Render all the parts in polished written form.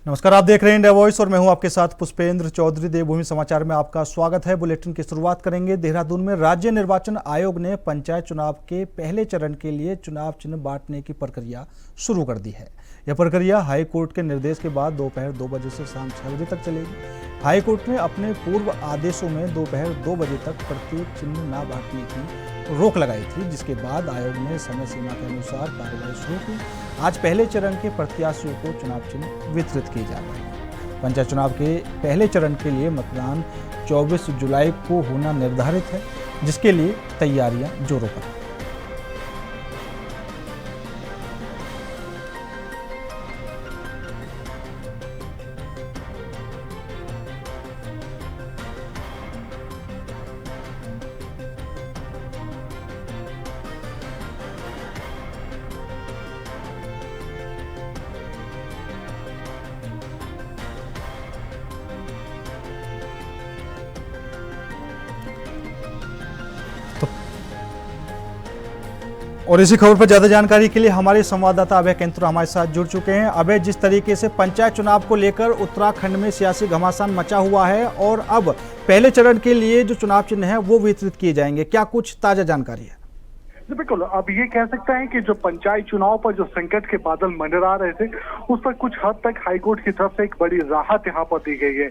नमस्कार, आप देख रहे हैं इंडिया वॉइस और मैं हूं आपके साथ पुष्पेंद्र चौधरी। देवभूमि समाचार में आपका स्वागत है। बुलेटिन की शुरुआत करेंगे। देहरादून में राज्य निर्वाचन आयोग ने पंचायत चुनाव के पहले चरण के लिए चुनाव चिन्ह बांटने की प्रक्रिया शुरू कर दी है। यह प्रक्रिया हाई कोर्ट के निर्देश के बाद दोपहर 2 बजे से शाम 6 बजे तक चलेगी। हाई कोर्ट ने अपने पूर्व आदेशों में दोपहर 2 बजे तक प्रत्येक चिन्ह न बांटने की रोक लगाई थी, जिसके बाद आयोग ने समय सीमा के अनुसार कार्यवाही शुरू की। आज पहले चरण के प्रत्याशियों को चुनाव चिन्ह वितरित किए जा रहे हैं। पंचायत चुनाव के पहले चरण के लिए मतदान 24 जुलाई को होना निर्धारित है, जिसके लिए तैयारियां जोरों पर हैं। और इसी खबर पर ज्यादा जानकारी के लिए हमारे संवाददाता अभय केंतुरा हमारे साथ जुड़ चुके हैं। अभय, जिस तरीके से पंचायत चुनाव को लेकर उत्तराखंड में सियासी घमासान मचा हुआ है और अब पहले चरण के लिए जो चुनाव चिन्ह है वो वितरित किए जाएंगे, क्या कुछ ताजा जानकारी है? बिल्कुल, अब ये कह सकते हैं कि जो पंचायत चुनाव पर जो संकट के बादल मंडरा रहे थे, उस पर कुछ हद तक हाईकोर्ट की तरफ से एक बड़ी राहत यहाँ पर दी गई है।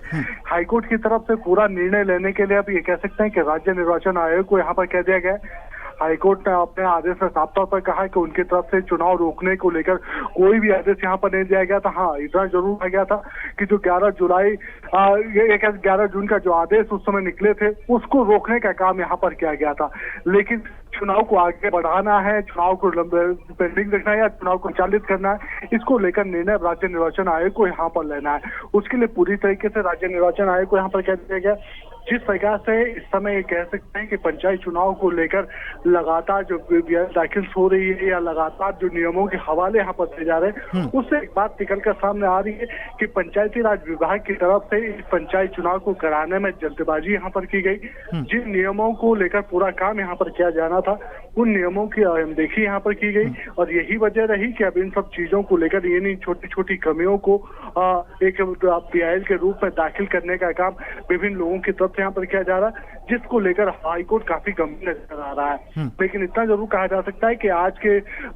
हाईकोर्ट की तरफ से पूरा निर्णय लेने के लिए अब ये कह सकते हैं कि राज्य निर्वाचन आयोग को यहाँ पर कह दिया गया है। हाईकोर्ट ने अपने आदेश में साफ तौर पर कहा है कि उनकी तरफ से चुनाव रोकने को लेकर कोई भी आदेश यहाँ पर नहीं दिया गया था। हाँ, इतना जरूर कहा गया था कि जो 11 जून का जो आदेश उस समय निकले थे, उसको रोकने का काम यहाँ पर किया गया था। लेकिन चुनाव को आगे बढ़ाना है, चुनाव को पेंडिंग रखना है या चुनाव को संचालित करना है, इसको लेकर निर्णय राज्य निर्वाचन आयोग को यहाँ पर लेना है। उसके लिए पूरी तरीके से राज्य निर्वाचन आयोग को यहाँ पर कह दिया गया। जिस प्रकार से इस समय कह सकते हैं कि पंचायत चुनाव को लेकर लगातार जो दाखिल हो रही है या लगातार जो नियमों के हवाले यहाँ पर दिए जा रहे हैं, उससे एक बात निकल कर सामने आ रही है कि पंचायती राज विभाग की तरफ से इस पंचायत चुनाव को कराने में जल्दबाजी यहाँ पर की गई। जिन नियमों को लेकर पूरा काम यहाँ पर किया जाना था, उन नियमों की अनदेखी यहाँ पर की गई और यही वजह रही कि अब इन सब चीजों को लेकर ये नहीं छोटी छोटी कमियों को एक पीआईएल के रूप में दाखिल करने का काम विभिन्न लोगों की तरफ यहाँ पर किया जा रहा है, जिसको लेकर हाईकोर्ट काफी गंभीर नजर आ रहा है। लेकिन इतना जरूर कहा जा सकता है कि आज के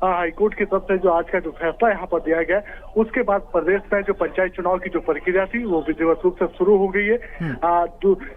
हाईकोर्ट की तरफ से जो आज का जो फैसला यहाँ पर दिया गया, उसके बाद प्रदेश में जो पंचायत चुनाव की जो प्रक्रिया थी वो विधिवत रूप से शुरू हो गई है।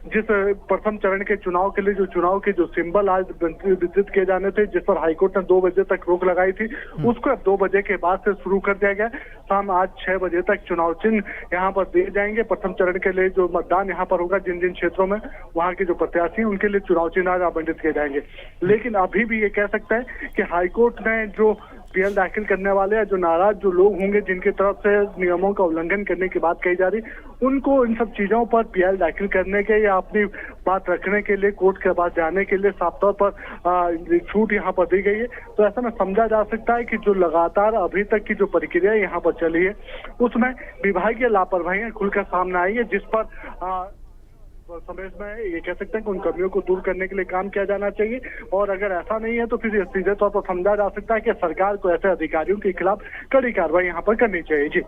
जिस प्रथम चरण के चुनाव के लिए जो चुनाव के जो सिंबल आज वितरित किए जाने थे, जिस पर हाईकोर्ट ने 2 बजे तक रोक लगाई थी, उसको अब 2 बजे के बाद से शुरू कर दिया गया। शाम आज 6 बजे तक चुनाव चिन्ह यहाँ पर दिए जाएंगे। प्रथम चरण के लिए जो मतदान यहाँ पर होगा, जिन जिन क्षेत्रों में वहां के जो प्रत्याशी उनके लिए चुनाव चिन्ह आज आवंटित किए जाएंगे। लेकिन अभी भी ये कह सकते हैं कि हाईकोर्ट ने जो पीएल दाखिल करने वाले या जो नाराज जो लोग होंगे, जिनकी तरफ से नियमों का उल्लंघन करने की बात कही जा रही, उनको इन सब चीजों पर पीएल दाखिल करने के या अपनी बात रखने के लिए कोर्ट के पास जाने के लिए साफ तौर पर छूट यहाँ पर दी गई है। तो ऐसा में समझा जा सकता है कि जो लगातार अभी तक की जो प्रक्रिया यहाँ पर चली है, उसमें विभागीय लापरवाहियां खुलकर सामने आई है, जिस पर समय में ये कह सकते हैं कि उन कमियों को दूर करने के लिए काम किया जाना चाहिए। और अगर ऐसा नहीं है तो फिर सीधे तौर पर समझा जा सकता है कि सरकार को ऐसे अधिकारियों के खिलाफ कड़ी कार्रवाई यहाँ पर करनी चाहिए। जी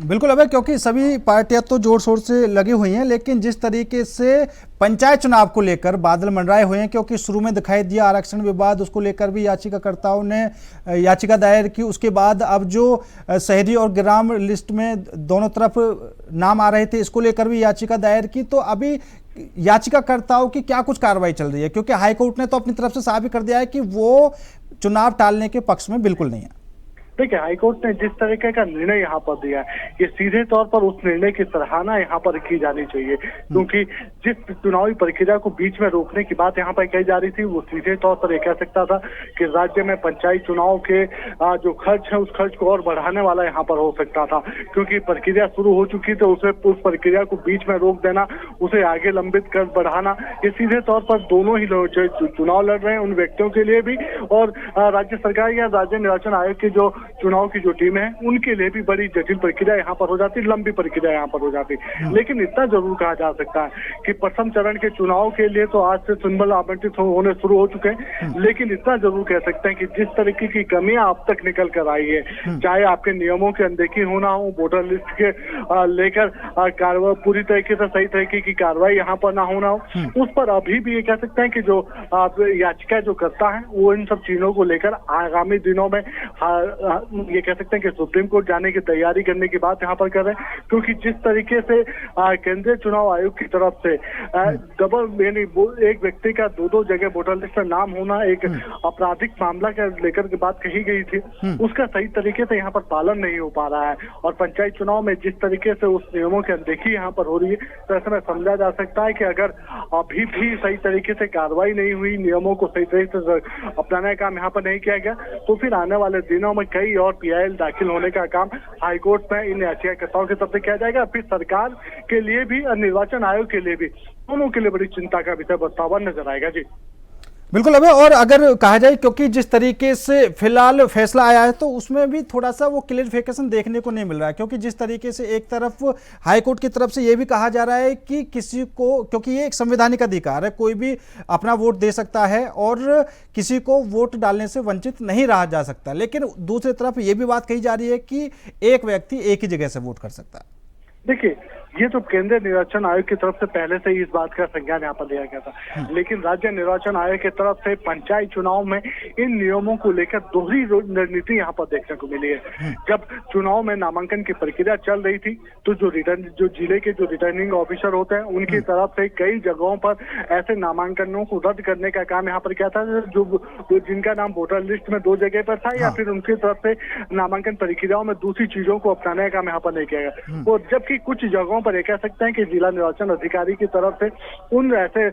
बिल्कुल अभय, क्योंकि सभी पार्टियां तो जोर शोर से लगी हुई हैं, लेकिन जिस तरीके से पंचायत चुनाव को लेकर बादल मंडराए हुए हैं, क्योंकि शुरू में दिखाई दिया आरक्षण विवाद, उसको लेकर भी याचिकाकर्ताओं ने याचिका दायर की। उसके बाद अब जो शहरी और ग्राम लिस्ट में दोनों तरफ नाम आ रहे थे, इसको लेकर भी याचिका दायर की। तो अभी याचिकाकर्ताओं की क्या कुछ कार्रवाई चल रही है? क्योंकि हाईकोर्ट ने तो अपनी तरफ से साबित कर दिया है कि वो चुनाव टालने के पक्ष में बिल्कुल नहीं है। देखिए, हाईकोर्ट ने जिस तरीके का निर्णय यहाँ पर दिया है, ये सीधे तौर पर उस निर्णय की सराहना यहाँ पर की जानी चाहिए। क्योंकि जिस चुनावी प्रक्रिया को बीच में रोकने की बात यहाँ पर कही जा रही थी, वो सीधे तौर पर यह कह सकता था कि राज्य में पंचायत चुनाव के जो खर्च है, उस खर्च को और बढ़ाने वाला यहाँ पर हो सकता था। क्योंकि प्रक्रिया शुरू हो चुकी थी, उस प्रक्रिया को बीच में रोक देना, उसे आगे लंबित कर बढ़ाना, ये सीधे तौर पर दोनों ही लोग जो चुनाव लड़ रहे हैं उन व्यक्तियों के लिए भी और राज्य सरकार या राज्य निर्वाचन आयोग के जो चुनाव की जो टीम है उनके लिए भी बड़ी जटिल प्रक्रिया यहाँ पर हो जाती, लंबी प्रक्रिया यहाँ पर हो जाती। लेकिन इतना जरूर कहा जा सकता है कि प्रथम चरण के चुनाव के लिए तो आज से सिंबल आवंटित होने शुरू हो चुके हैं, लेकिन इतना जरूर कह सकते हैं कि जिस तरीके की कमियां अब तक निकल कर आई है, चाहे आपके नियमों की अनदेखी होना हो, वोटर लिस्ट के लेकर कार्रवाई पूरी तरीके से सही तरीके की कार्रवाई यहाँ पर ना होना हो, उस पर अभी भी ये कह सकते हैं कि जो याचिका जो करता है वो इन सब चीजों को लेकर आगामी दिनों में ये कह सकते हैं कि सुप्रीम कोर्ट जाने की तैयारी करने की बात यहाँ पर कर रहे हैं। क्योंकि जिस तरीके से केंद्रीय चुनाव आयोग की तरफ से डबल यानी एक व्यक्ति का दो जगह वोटर लिस्ट में नाम होना एक आपराधिक मामला का लेकर के बात कही गई थी, उसका सही तरीके से यहाँ पर पालन नहीं हो पा रहा है। और पंचायत चुनाव में जिस तरीके से उस नियमों की अनदेखी यहाँ पर हो रही है, तो ऐसे में समझा जा सकता है कि अगर अभी भी सही तरीके से कार्रवाई नहीं हुई, नियमों को सही तरीके से अपनाने का काम यहाँ पर नहीं किया गया, तो फिर आने वाले दिनों में कई और PIL दाखिल होने का काम हाईकोर्ट में इन याचिकाकर्ताओं की तरफ से किया जाएगा। फिर सरकार के लिए भी और निर्वाचन आयोग के लिए भी, दोनों के लिए बड़ी चिंता का विषय बनता हुआ नजर आएगा। जी बिल्कुल अभय, और अगर कहा जाए क्योंकि जिस तरीके से फिलहाल फैसला आया है तो उसमें भी थोड़ा सा वो क्लियरिफिकेशन देखने को नहीं मिल रहा है, क्योंकि जिस तरीके से एक तरफ हाईकोर्ट की तरफ से ये भी कहा जा रहा है कि किसी को, क्योंकि ये एक संवैधानिक अधिकार है, कोई भी अपना वोट दे सकता है और किसी को वोट डालने से वंचित नहीं रहा जा सकता, लेकिन दूसरी तरफ ये भी बात कही जा रही है कि एक व्यक्ति एक ही जगह से वोट कर सकता है। देखिए, ये तो केंद्रीय निर्वाचन आयोग की तरफ से पहले से ही इस बात का संज्ञान यहाँ पर लिया गया था, लेकिन राज्य निर्वाचन आयोग की तरफ से पंचायत चुनाव में इन नियमों को लेकर दोहरी रणनीति यहाँ पर देखने को मिली है। जब चुनाव में नामांकन की प्रक्रिया चल रही थी तो जो जिले के जो रिटर्निंग ऑफिसर होते हैं उनकी तरफ से कई जगहों पर ऐसे नामांकनों को रद्द करने का काम यहाँ पर किया था, जो जिनका नाम वोटर लिस्ट में 2 जगह पर था, या फिर उनकी तरफ से नामांकन प्रक्रियाओं में दूसरी चीजों को अपनाने का काम यहाँ पर नहीं किया गया। और जबकि कुछ जगहों पर ये कह सकते हैं कि जिला निर्वाचन अधिकारी की तरफ से उन ऐसे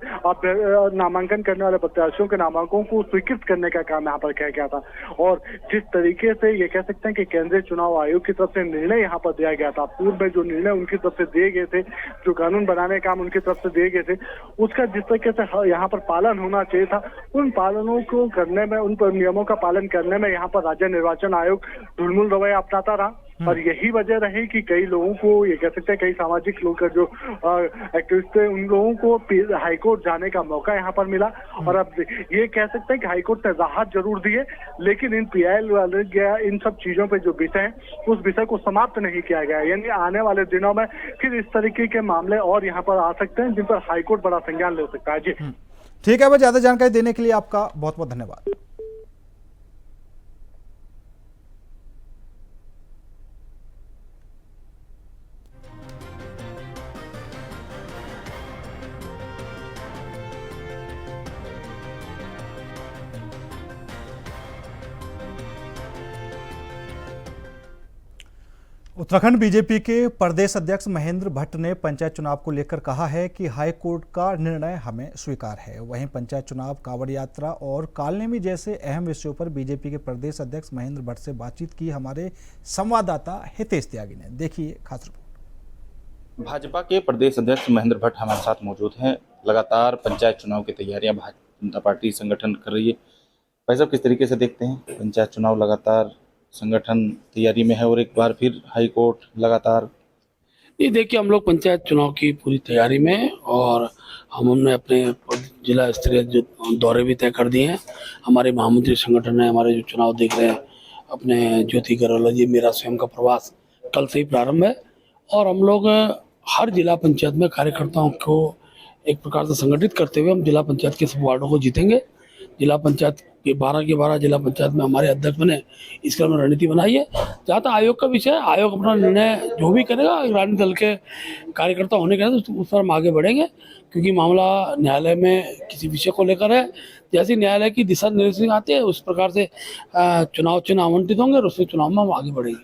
नामांकन करने वाले प्रत्याशियों के नामांकनों को स्वीकृत करने का काम यहाँ पर किया गया था। और जिस तरीके से ये कह सकते हैं कि केंद्रीय चुनाव आयोग की तरफ से निर्णय यहाँ पर दिया गया था, पूर्व में जो निर्णय उनकी तरफ से दिए गए थे, जो कानून बनाने का काम उनकी तरफ से दिए गए थे, उसका जिस तरीके से यहाँ पर पालन होना चाहिए था, उन पालनों को करने में, उन नियमों का पालन करने में यहाँ पर राज्य निर्वाचन आयोग ढुलमुल रवैया अपनाता रहा। और यही वजह रही कि कई लोगों को, ये कह सकते हैं कई सामाजिक लोग जो एक्टिविस्ट थे, उन लोगों को हाईकोर्ट जाने का मौका यहाँ पर मिला। और अब ये कह सकते हैं कि हाईकोर्ट ने राहत जरूर दी है, लेकिन इन PIL इन सब चीजों पे जो विषय है उस विषय को समाप्त नहीं किया गया है। यानी आने वाले दिनों में फिर इस तरीके के मामले और यहाँ पर आ सकते हैं जिन पर हाईकोर्ट बड़ा संज्ञान ले सकता है। जी ठीक है, ज्यादा जानकारी देने के लिए आपका बहुत बहुत धन्यवाद। उत्तराखंड बीजेपी के प्रदेश अध्यक्ष महेंद्र भट्ट ने पंचायत चुनाव को लेकर कहा है कि हाईकोर्ट का निर्णय हमें स्वीकार है। वहीं पंचायत चुनाव, कांवड़ यात्रा और कालनेमी जैसे अहम विषयों पर बीजेपी के प्रदेश अध्यक्ष महेंद्र भट्ट से बातचीत की हमारे संवाददाता हितेश त्यागी ने। देखिए खास रिपोर्ट। भाजपा के प्रदेश अध्यक्ष महेंद्र भट्ट हमारे साथ मौजूद हैं। लगातार पंचायत चुनाव की तैयारियां भारतीय जनता पार्टी संगठन कर रही है। भाई साहब, किस तरीके से देखते हैं पंचायत चुनाव लगातार संगठन तैयारी में है और एक बार फिर हाई कोर्ट लगातार? ये देखिए, हम लोग पंचायत चुनाव की पूरी तैयारी में, और हमने अपने जिला स्तरीय जो दौरे भी तय कर दिए हैं। हमारे महामंत्री संगठन है, हमारे जो चुनाव देख रहे हैं, अपने ज्योति गरोला जी, मेरा स्वयं का प्रवास कल से ही प्रारंभ है। और हम लोग हर जिला पंचायत में कार्यकर्ताओं को एक प्रकार से संगठित करते हुए हम जिला पंचायत के सब वार्डों को जीतेंगे। जिला पंचायत के 12 जिला पंचायत में हमारे अध्यक्ष बने, इसके हमने रणनीति बनाई है। जहाँ तक आयोग का विषय है, आयोग अपना निर्णय जो भी करेगा, राजनीतिक दल के कार्यकर्ता होने के नाते उस पर हम आगे बढ़ेंगे, क्योंकि मामला न्यायालय में किसी विषय को लेकर है। जैसे न्यायालय की दिशा निर्देश आते हैं उस प्रकार से चुनाव चिन्ह आवंटित होंगे और उससे चुनाव में हम आगे बढ़ेंगे।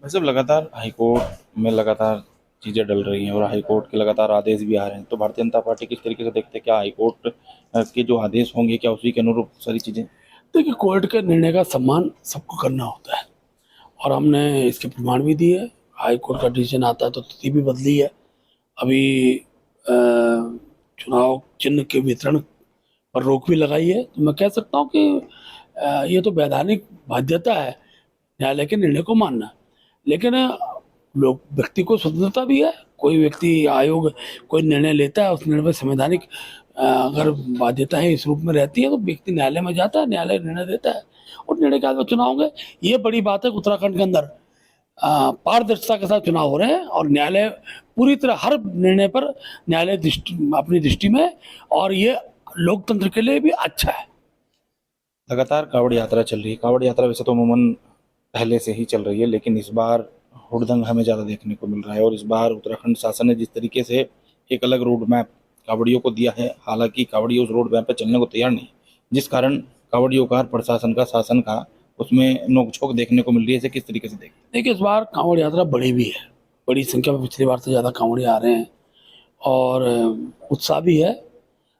वैसे लगातार हाईकोर्ट में लगातार चीज़ें डल रही हैं और हाईकोर्ट के लगातार आदेश भी आ रहे हैं, तो भारतीय जनता पार्टी किस तरीके से देखते हैं? क्या हाईकोर्ट के जो आदेश होंगे क्या उसी के अनुरूप सारी चीज़ें? देखिए, कोर्ट के निर्णय का सम्मान सबको करना होता है और हमने इसके प्रमाण भी दिए। हाईकोर्ट का डिसीजन आता है तो तिथि भी बदली है। अभी चुनाव चिन्ह के वितरण पर रोक भी लगाई है। तो मैं कह सकता हूँ कि ये तो वैधानिक बाध्यता है न्यायालय के निर्णय को मानना। लेकिन लोग व्यक्ति को स्वतंत्रता भी है, कोई व्यक्ति आयोग कोई निर्णय लेता है, उस निर्णय पर संवैधानिक अगर बाध्यताएं इस रूप में रहती है तो व्यक्ति न्यायालय में जाता है, न्यायालय निर्णय देता है और निर्णय के बाद चुनाव होंगे। ये बड़ी बात है उत्तराखंड के अंदर पारदर्शिता के साथ चुनाव हो रहे हैं और न्यायालय पूरी तरह हर निर्णय पर न्यायालय अपनी दृष्टि में, और ये लोकतंत्र के लिए भी अच्छा है। लगातार कांवड़ यात्रा चल रही है। कांवड़ यात्रा वैसे तो अमूमन पहले से ही चल रही है, लेकिन इस बार हुड़दंग हमें ज़्यादा देखने को मिल रहा है। और इस बार उत्तराखंड शासन ने जिस तरीके से एक अलग रोड मैप कांवड़ियों को दिया है, हालांकि कांवड़ी उस रोड मैप पर चलने को तैयार नहीं, जिस कारण कांवड़ियों का प्रशासन का शासन का उसमें नोकझोंक देखने को मिल रही है। इसे किस तरीके से देखते हैं? देखिए, इस बार कांवड़ यात्रा बड़ी भी है, बड़ी संख्या में पिछली बार से ज़्यादा कांवड़ी आ रहे हैं और उत्साह भी है,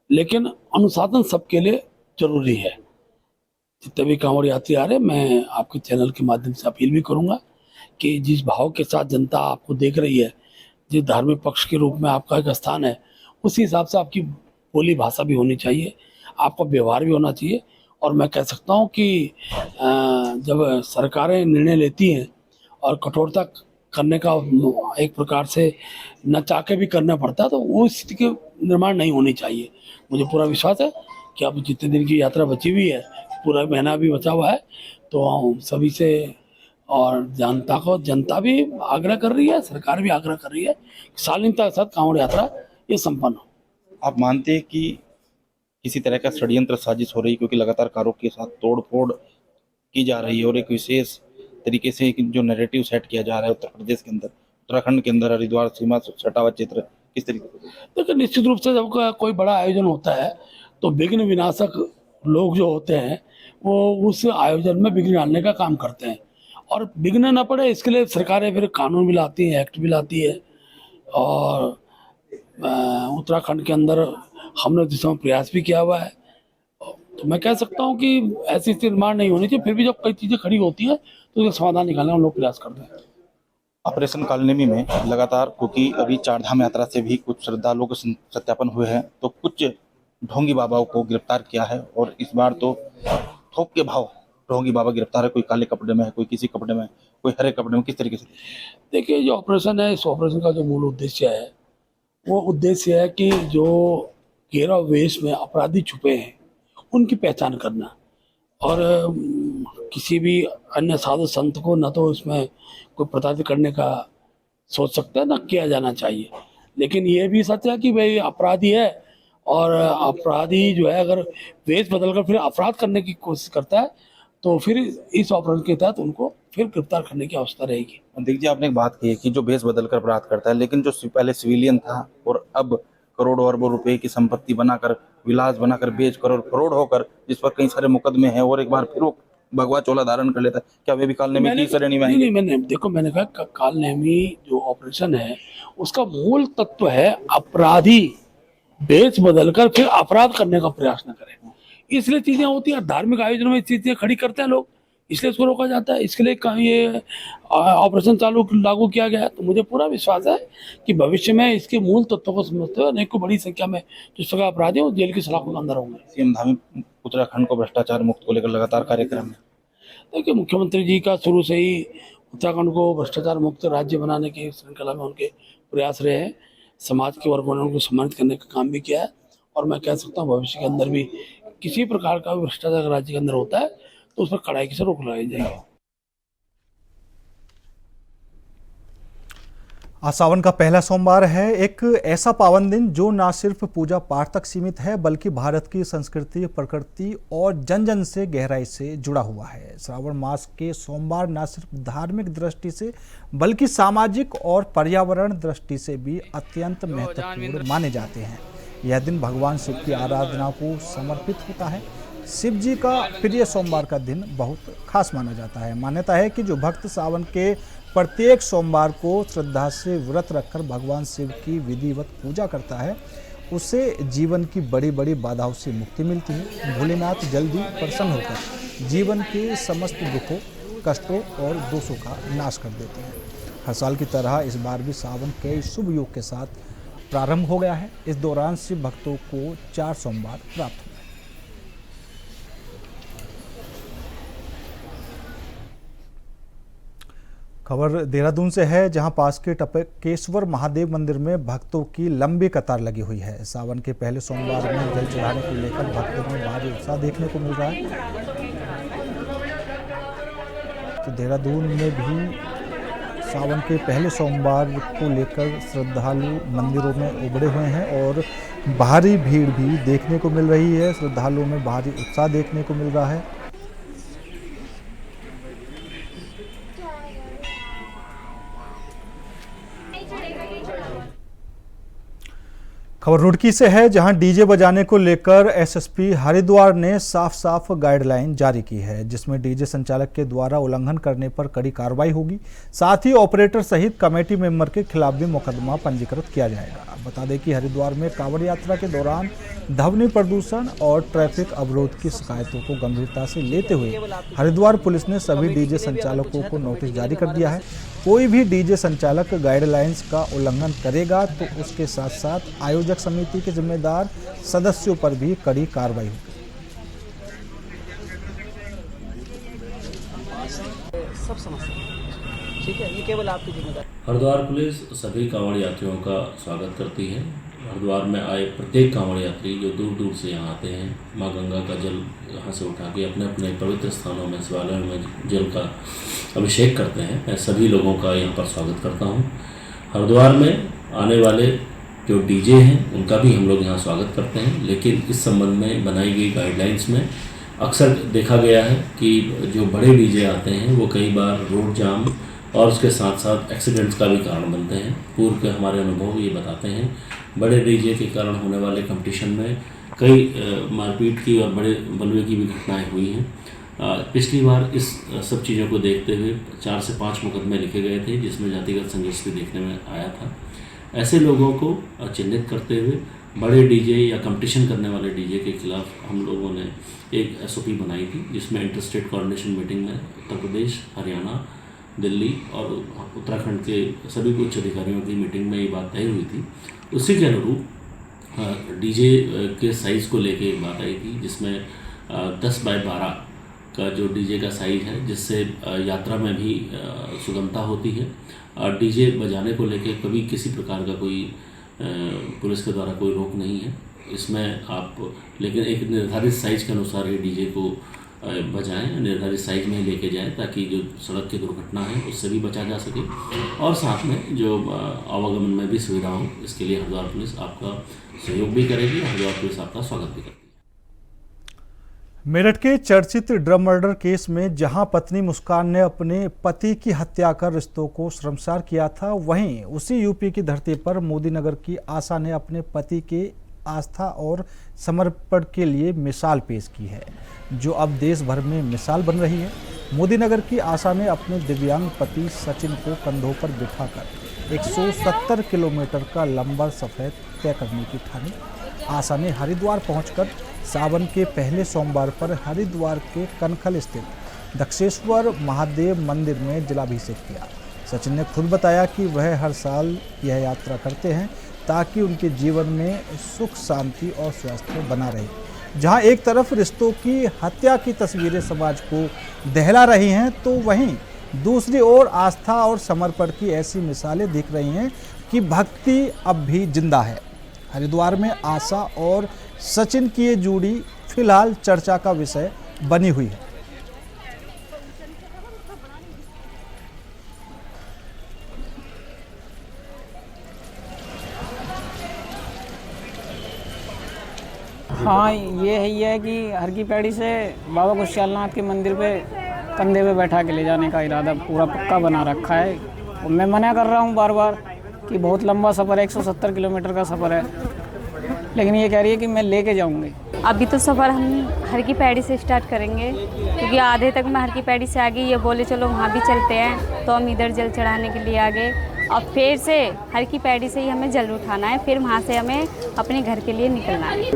लेकिन अनुशासन सबके लिए जरूरी है। जितने भी कांवड़ यात्री आ रहे हैं, मैं आपके चैनल के माध्यम से अपील भी करूंगा कि जिस भाव के साथ जनता आपको देख रही है, जिस धार्मिक पक्ष के रूप में आपका एक स्थान है, उसी हिसाब से आपकी बोली भाषा भी होनी चाहिए, आपका व्यवहार भी होना चाहिए। और मैं कह सकता हूं कि जब सरकारें निर्णय लेती हैं और कठोरता करने का एक प्रकार से न चाह के भी करना पड़ता है, तो वो स्थिति के निर्माण नहीं होनी चाहिए। मुझे पूरा विश्वास है कि अब जितने दिन की यात्रा बची हुई है, पूरा महीना भी बचा हुआ है, तो हम सभी से और जनता भी आग्रह कर रही है, सरकार भी आग्रह कर रही है कि शालीनता के साथ कांवड़ यात्रा ये संपन्न हो। आप मानते हैं कि किसी तरह का षड्यंत्र साजिश हो रही है, क्योंकि लगातार कारों के साथ तोड़फोड़ की जा रही है और एक विशेष तरीके से जो नैरेटिव सेट किया जा रहा है उत्तर प्रदेश के अंदर, उत्तराखंड के अंदर हरिद्वार सीमा सटा हुआ चित्र, किस तरीके से? देखिए, निश्चित रूप से जब कोई बड़ा आयोजन होता है तो विघ्न विनाशक लोग जो होते हैं वो उस आयोजन में विघ्न डालने का काम करते हैं, और विघ्न न पड़े इसके लिए सरकारें फिर कानून भी लाती हैं, एक्ट भी लाती है। और उत्तराखंड के अंदर हमने जिस समय प्रयास भी किया हुआ है, तो मैं कह सकता हूँ कि ऐसी स्थिति निर्माण नहीं होनी चाहिए। फिर भी जब कई चीज़ें खड़ी होती हैं तो उसका समाधान निकालने का हम लोग प्रयास करते हैं। ऑपरेशन कालनेमी में लगातार, क्योंकि अभी चारधाम यात्रा से भी कुछ श्रद्धालुओं के सत्यापन हुए हैं, तो कुछ ढोंगी बाबाओं को गिरफ्तार किया है और इस बार तो थोक के भाव ढोंगी बाबा गिरफ्तार है। कोई काले कपड़े में है, कोई किसी कपड़े में, कोई हरे कपड़े में, किस तरीके से? देखिए, जो ऑपरेशन है, इस ऑपरेशन का जो मूल उद्देश्य है वो उद्देश्य है कि जो घेरा वेश में अपराधी छुपे हैं उनकी पहचान करना, और किसी भी अन्य साधु संत को न तो इसमें कोई प्रताड़ित करने का सोच सकता है, न किया जाना चाहिए। लेकिन ये भी सच है कि भाई अपराधी है, और अपराधी जो है अगर वेश बदलकर फिर अपराध करने की कोशिश करता है तो फिर इस ऑपरेशन के तहत उनको फिर गिरफ्तार करने की आवश्यकता रहेगी। देखिए, आपने एक बात कही है कि जो भेष बदलकर अपराध करता है, लेकिन जो पहले सिविलियन था और अब करोड़ों अरबों रुपए की संपत्ति बनाकर, विलास बनाकर, बेचकर और करोड़ होकर, जिस पर कई सारे मुकदमे हैं, और एक बार फिर वो भगवा चोला धारण कर लेता है, क्या वे भी कालनेमी की श्रेणी में? नहीं, मैंने कहा कालनेमी जो ऑपरेशन है उसका मूल तत्व है अपराधी भेष बदलकर फिर अपराध करने का प्रयास न करें। इसलिए चीजें होती हैं, धार्मिक आयोजनों में चीजें खड़ी करते हैं लोग, इसलिए इसको रोका जाता है। इसके लिए ये ऑपरेशन लागू किया गया है। तो मुझे पूरा विश्वास है कि भविष्य में इसके मूल तत्वों को समझते हुए अनेकों बड़ी संख्या में जो सगा अपराधी हैं जेल की सलाखों के अंदर होंगे। सीएम धामी उत्तराखंड को भ्रष्टाचार मुक्त को लेकर लगातार कार्यक्रम है। देखिए, मुख्यमंत्री जी का शुरू से ही उत्तराखंड को भ्रष्टाचार मुक्त राज्य बनाने की श्रृंखला में उनके प्रयास रहे हैं। समाज के वर्गों ने उनको सम्मानित करने का काम भी किया है, और मैं कह सकता हूँ भविष्य के अंदर भी किसी प्रकार का भ्रष्टाचार राज्य के अंदर होता है तो उस पर कड़ाई से रोक लगाई जाएगी। आज सावन का पहला सोमवार है, एक ऐसा पावन दिन जो ना सिर्फ पूजा पाठ तक सीमित है बल्कि भारत की संस्कृति, प्रकृति और जन जन से गहराई से जुड़ा हुआ है। श्रावण मास के सोमवार ना सिर्फ धार्मिक दृष्टि से बल्कि सामाजिक और पर्यावरण दृष्टि से भी अत्यंत महत्वपूर्ण माने जाते हैं। यह दिन भगवान शिव की आराधना को समर्पित होता है। शिव जी का प्रिय सोमवार का दिन बहुत खास माना जाता है। मान्यता है कि जो भक्त सावन के प्रत्येक सोमवार को श्रद्धा से व्रत रखकर भगवान शिव की विधिवत पूजा करता है, उसे जीवन की बड़ी बड़ी बाधाओं से मुक्ति मिलती है। भोलेनाथ जल्दी प्रसन्न होकर जीवन के समस्त दुखों, कष्टों और दोषों का नाश कर देते हैं। हर साल की तरह इस बार भी सावन कई शुभ योग के साथ प्रारंभ हो गया है। इस दौरान शिव भक्तों को 4 सोमवार प्राप्त हुए। खबर देहरादून से है, जहां पास के टपकेश्वर महादेव मंदिर में भक्तों की लंबी कतार लगी हुई है। सावन के पहले सोमवार में जल चढ़ाने को लेकर भक्तों में भारी उत्साह देखने को मिल रहा है। तो देहरादून में भी सावन के पहले सोमवार को लेकर श्रद्धालु मंदिरों में उमड़े हुए हैं और भारी भीड़ भी देखने को मिल रही है। श्रद्धालुओं में भारी उत्साह देखने को मिल रहा है। खबर रुड़की से है, जहां डीजे बजाने को लेकर एसएसपी हरिद्वार ने साफ साफ गाइडलाइन जारी की है, जिसमें डीजे संचालक के द्वारा उल्लंघन करने पर कड़ी कार्रवाई होगी। साथ ही ऑपरेटर सहित कमेटी मेंबर के खिलाफ भी मुकदमा पंजीकृत किया जाएगा। बता दें कि हरिद्वार में कांवड़ यात्रा के दौरान ध्वनि प्रदूषण और ट्रैफिक अवरोध की शिकायतों को गंभीरता से लेते हुए हरिद्वार पुलिस ने सभी डीजे संचालकों को नोटिस जारी कर दिया है। कोई भी डीजे संचालक गाइडलाइंस का उल्लंघन करेगा तो उसके साथ साथ आयोजक समिति के जिम्मेदार सदस्यों पर भी कड़ी कार्रवाई होगी। सब समस्या ठीक है, ये केवल आपकी जिम्मेदारी। हरिद्वार पुलिस सभी कांवड़ यात्रियों का स्वागत करती है। हरिद्वार में आए प्रत्येक कांवड़ यात्री जो दूर दूर से यहाँ आते हैं, माँ गंगा का जल यहाँ से उठा के अपने अपने पवित्र स्थानों में शिवालयों में जल का अभिषेक करते हैं, मैं सभी लोगों का यहाँ पर स्वागत करता हूँ। हरिद्वार में आने वाले जो डीजे हैं उनका भी हम लोग यहाँ स्वागत करते हैं, लेकिन इस संबंध में बनाई गई गाइडलाइंस में अक्सर देखा गया है कि जो बड़े डीजे आते हैं वो कई बार रोड जाम और उसके साथ साथ एक्सीडेंट्स का भी कारण बनते हैं। पूर्व के हमारे अनुभव ये बताते हैं, बड़े डीजे के कारण होने वाले कंपटीशन में कई मारपीट की और बड़े बलवे की भी घटनाएं हुई हैं। पिछली बार इस सब चीज़ों को देखते हुए 4 से 5 मुकदमे लिखे गए थे, जिसमें जातिगत संघर्ष भी देखने में आया था। ऐसे लोगों को चिन्हित करते हुए बड़े डीजे या कंपटीशन करने वाले डीजे के खिलाफ हम लोगों ने एक SOP बनाई थी, जिसमें इंटर स्टेट कोऑर्डिनेशन मीटिंग में उत्तर प्रदेश, हरियाणा, दिल्ली और उत्तराखंड के सभी उच्च अधिकारियों की मीटिंग में ये बात तय हुई थी। उसी के अनुरूप डीजे के साइज़ को लेके एक बात आई थी, जिसमें 10 बाय 12 का जो डीजे का साइज़ है, जिससे यात्रा में भी सुगमता होती है। डीजे बजाने को लेके कभी किसी प्रकार का कोई पुलिस के द्वारा कोई रोक नहीं है इसमें आप, लेकिन एक निर्धारित साइज़ के अनुसार ये डीजे को बजाएं, निर्धारित साइज में लेके जाएं, ताकि जो सड़क की दुर्घटना है उससे भी बचा जा सके और साथ में जो आवागमन में भी सुविधा हो, इसके लिए हरिद्वार पुलिस आपका सहयोग भी करेगी। हरिद्वार पुलिस आपका स्वागत भी करेगी। मेरठ के चर्चित ड्रग मर्डर केस में जहां पत्नी मुस्कान ने अपने पति की हत्या कर रिश्तों को शर्मसार किया था, वहीं उसी यूपी की धरती पर मोदी नगर की आशा ने अपने पति के आस्था और समर्पण के लिए मिसाल पेश की है, जो अब देश भर में मिसाल बन रही है। मोदी नगर की आशा ने अपने दिव्यांग पति सचिन को कंधों पर बिठाकर 170 किलोमीटर का लंबा सफर तय करने की ठानी। आशा ने हरिद्वार पहुंचकर सावन के पहले सोमवार पर हरिद्वार के कनखल स्थित दक्षेश्वर महादेव मंदिर में जलाभिषेक किया। सचिन ने खुद बताया कि वह हर साल यह यात्रा करते हैं ताकि उनके जीवन में सुख, शांति और स्वास्थ्य बना रहे। जहां एक तरफ रिश्तों की हत्या की तस्वीरें समाज को दहला रही हैं, तो वहीं दूसरी ओर आस्था और समर्पण की ऐसी मिसालें दिख रही हैं कि भक्ति अब भी जिंदा है। हरिद्वार में आशा और सचिन की ये जोड़ी फिलहाल चर्चा का विषय बनी हुई है। हाँ, ये है कि हर की पैड़ी से बाबा खुशहालनाथ के मंदिर पे कंधे पे बैठा के ले जाने का इरादा पूरा पक्का बना रखा है। और मैं मना कर रहा हूँ बार बार कि बहुत लंबा सफ़र है, 170 किलोमीटर का सफ़र है, लेकिन ये कह रही है कि मैं लेके जाऊँगी। अभी तो सफ़र हम हर की पैड़ी से स्टार्ट करेंगे, क्योंकि आधे तक मैं हर की पैड़ी से आ गई। ये बोले चलो वहाँ भी चलते हैं, तो हम इधर जल चढ़ाने के लिए आ गए। अब फिर से हर की पैड़ी से ही हमें जल उठाना है, फिर वहाँ से हमें अपने घर के लिए निकलना है।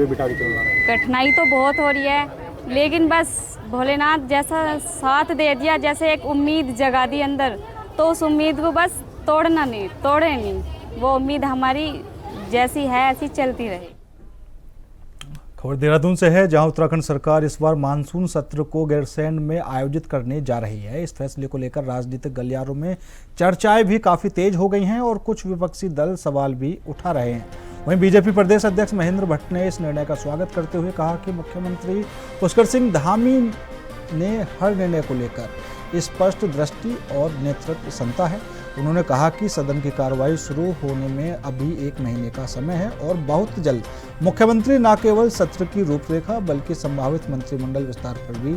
कठिनाई तो बहुत हो रही है, लेकिन बस भोलेनाथ जैसा साथ दे दिया, जैसे एक उम्मीद जगा दी अंदर, तो उस उम्मीद को बस तोड़े नहीं। वो उम्मीद हमारी जैसी है ऐसी चलती रहे। खबर देहरादून से है, जहां उत्तराखंड सरकार इस बार मानसून सत्र को गैरसैंण में आयोजित करने जा रही है। इस फैसले को लेकर राजनीतिक गलियारों में चर्चाएं भी काफी तेज हो गई हैं और कुछ विपक्षी दल सवाल भी उठा रहे हैं। वहीं बीजेपी प्रदेश अध्यक्ष महेंद्र भट्ट ने इस निर्णय का स्वागत करते हुए कहा कि मुख्यमंत्री पुष्कर सिंह धामी ने हर निर्णय को लेकर स्पष्ट दृष्टि और नेतृत्व क्षमता है। उन्होंने कहा कि सदन की कार्रवाई शुरू होने में अभी 1 महीने का समय है और बहुत जल्द मुख्यमंत्री न केवल सत्र की रूपरेखा बल्कि संभावित मंत्रिमंडल विस्तार पर भी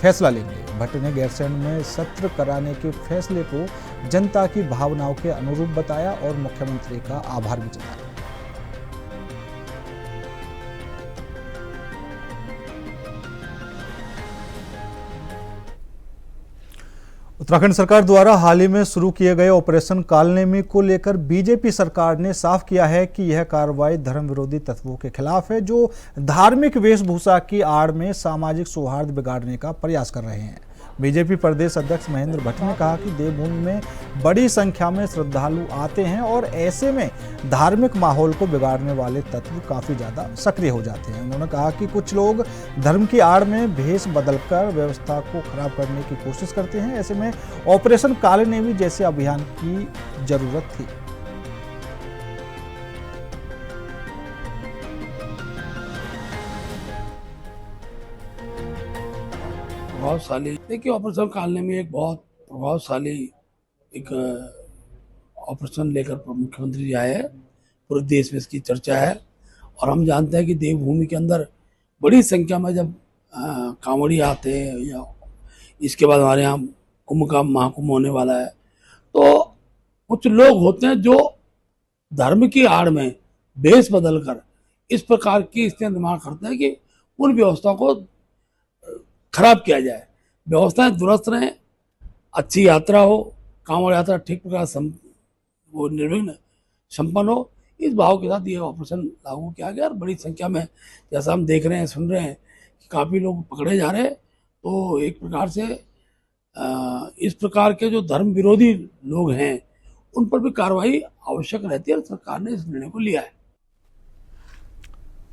फैसला लेंगे। भट्ट ने गैरसैंण में सत्र कराने के फैसले को जनता की भावनाओं के अनुरूप बताया और मुख्यमंत्री का आभार भी जताया। उत्तराखंड सरकार द्वारा हाल ही में शुरू किए गए ऑपरेशन कालनेमी को लेकर बीजेपी सरकार ने साफ किया है कि यह कार्रवाई धर्म विरोधी तत्वों के खिलाफ है जो धार्मिक वेशभूषा की आड़ में सामाजिक सौहार्द बिगाड़ने का प्रयास कर रहे हैं। बीजेपी प्रदेश अध्यक्ष महेंद्र भट्ट ने कहा कि देवभूमि में बड़ी संख्या में श्रद्धालु आते हैं और ऐसे में धार्मिक माहौल को बिगाड़ने वाले तत्व काफी ज्यादा सक्रिय हो जाते हैं। उन्होंने कहा कि कुछ लोग धर्म की आड़ में भेष बदलकर व्यवस्था को खराब करने की कोशिश करते हैं। ऐसे में ऑपरेशन कालनेमी जैसे अभियान की जरूरत थी। प्रभावशाली, देखिए ऑपरेशन कालनेमी एक बहुत प्रभावशाली एक ऑपरेशन लेकर मुख्यमंत्री जी आए हैं। पूरे देश में इसकी चर्चा है और हम जानते हैं कि देवभूमि के अंदर बड़ी संख्या में जब कांवड़ी आते हैं या इसके बाद हमारे यहाँ कुंभ का महाकुंभ होने वाला है, तो कुछ लोग होते हैं जो धर्म की आड़ में भेष बदलकर इस प्रकार की स्थिति निर्माण करते हैं कि उन व्यवस्था को खराब किया जाए। व्यवस्थाएं दुरुस्त रहें, अच्छी यात्रा हो, कांवड़ यात्रा ठीक प्रकार वो निर्विघ्न संपन्न हो, इस भाव के साथ ये ऑपरेशन लागू किया गया। और बड़ी संख्या में जैसा हम देख रहे हैं, सुन रहे हैं कि काफ़ी लोग पकड़े जा रहे हैं। तो एक प्रकार से इस प्रकार के जो धर्म विरोधी लोग हैं उन पर भी कार्रवाई आवश्यक रहती है और सरकार ने इस निर्णय को लिया है।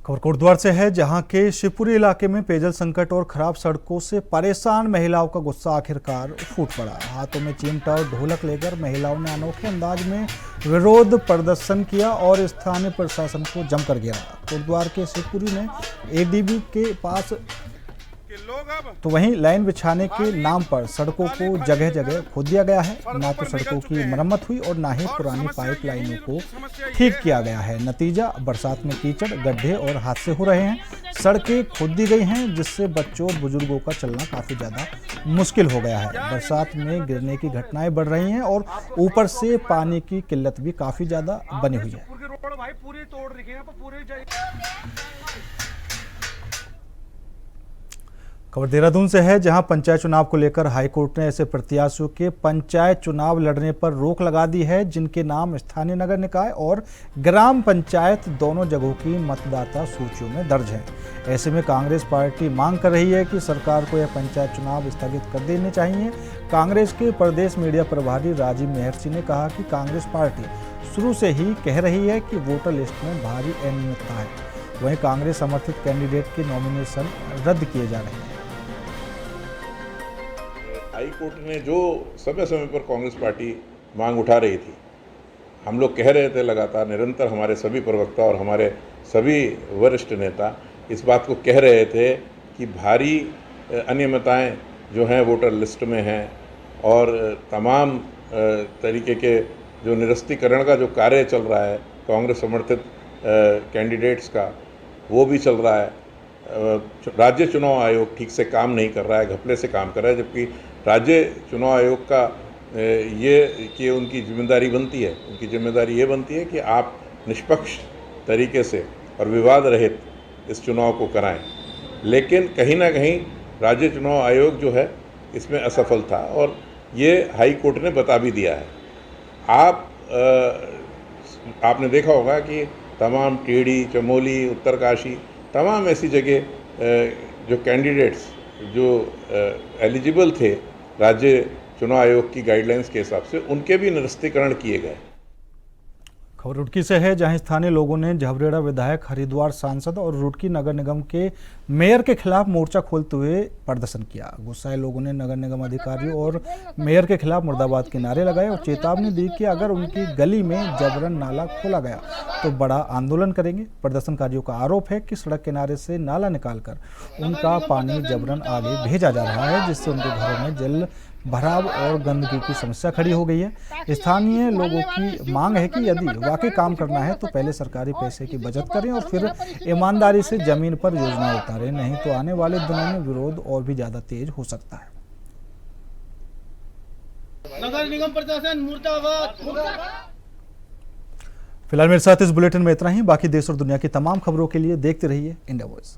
खबर कोटद्वार से है, जहां के शिवपुरी इलाके में पेयजल संकट और खराब सड़कों से परेशान महिलाओं का गुस्सा आखिरकार फूट पड़ा। हाथों में चिमटा और ढोलक लेकर महिलाओं ने अनोखे अंदाज में विरोध प्रदर्शन किया और स्थानीय प्रशासन को जमकर घेरा। कोटद्वार के शिवपुरी में एडीबी के पास तो वहीं लाइन बिछाने के नाम पर सड़कों को जगह जगह खोद दिया गया है। ना तो सड़कों की मरम्मत हुई और ना ही पुरानी पाइप लाइनों को ठीक किया गया है। नतीजा, बरसात में कीचड़, गड्ढे और हादसे हो रहे हैं। सड़कें खोद दी गई हैं जिससे बच्चों और बुजुर्गों का चलना काफी ज्यादा मुश्किल हो गया है। बरसात में गिरने की घटनाएं बढ़ रही हैं और ऊपर से पानी की किल्लत भी काफी ज्यादा बनी हुई है। खबर देहरादून से है, जहां पंचायत चुनाव को लेकर हाईकोर्ट ने ऐसे प्रत्याशियों के पंचायत चुनाव लड़ने पर रोक लगा दी है जिनके नाम स्थानीय नगर निकाय और ग्राम पंचायत दोनों जगहों की मतदाता सूचियों में दर्ज है। ऐसे में कांग्रेस पार्टी मांग कर रही है कि सरकार को यह पंचायत चुनाव स्थगित कर देने चाहिए। कांग्रेस के प्रदेश मीडिया प्रभारी राजीव मेहर्षि ने कहा कि कांग्रेस पार्टी शुरू से ही कह रही है कि वोटर लिस्ट में भारी अनियमितता है। वहीं कांग्रेस समर्थित कैंडिडेट के नॉमिनेशन रद्द किए जा रहे हैं। हाई कोर्ट ने जो समय समय पर कांग्रेस पार्टी मांग उठा रही थी, हम लोग कह रहे थे लगातार, निरंतर हमारे सभी प्रवक्ता और हमारे सभी वरिष्ठ नेता इस बात को कह रहे थे कि भारी अनियमितताएं जो हैं वोटर लिस्ट में हैं और तमाम तरीके के जो निरस्तीकरण का जो कार्य चल रहा है कांग्रेस समर्थित कैंडिडेट्स का, वो भी चल रहा है। राज्य चुनाव आयोग ठीक से काम नहीं कर रहा है, घपले से काम कर रहा है, जबकि राज्य चुनाव आयोग का ये कि उनकी जिम्मेदारी बनती है, उनकी जिम्मेदारी ये बनती है कि आप निष्पक्ष तरीके से और विवाद रहित इस चुनाव को कराएं। लेकिन कहीं ना कहीं राज्य चुनाव आयोग जो है इसमें असफल था और ये हाई कोर्ट ने बता भी दिया है। आपने देखा होगा कि तमाम टेढ़ी, चमोली, उत्तरकाशी, तमाम ऐसी जगह जो कैंडिडेट्स जो एलिजिबल थे राज्य चुनाव आयोग की गाइडलाइंस के हिसाब से, उनके भी निरस्तीकरण किए गए। खबर रुड़की से है, जहां स्थानीय लोगों ने झबरेड़ा विधायक, हरिद्वार सांसद और रुड़की नगर निगम के मेयर के खिलाफ मोर्चा खोलते हुए प्रदर्शन किया। गुस्साए लोगों ने नगर निगम अधिकारियों और मेयर के खिलाफ मुर्दाबाद के नारे लगाए और चेतावनी दी कि अगर उनकी गली में जबरन नाला खोला गया तो बड़ा आंदोलन करेंगे। प्रदर्शनकारियों का आरोप है कि सड़क किनारे से नाला निकालकर उनका पानी जबरन आगे भेजा जा रहा है, जिससे उनके घरों में जल भराव और गंदगी की समस्या खड़ी हो गई है। स्थानीय लोगों की मांग है कि यदि वाकई काम करना है तो पहले सरकारी पैसे की बचत करें और फिर ईमानदारी से जमीन पर योजना उतारें, नहीं तो आने वाले दिनों में विरोध और भी ज्यादा तेज हो सकता है। नगर निगम प्रशासन मुर्दाबाद। फिलहाल मेरे साथ इस बुलेटिन में इतना ही। बाकी देश और दुनिया की तमाम खबरों के लिए देखते रहिए इंडिया वॉइस।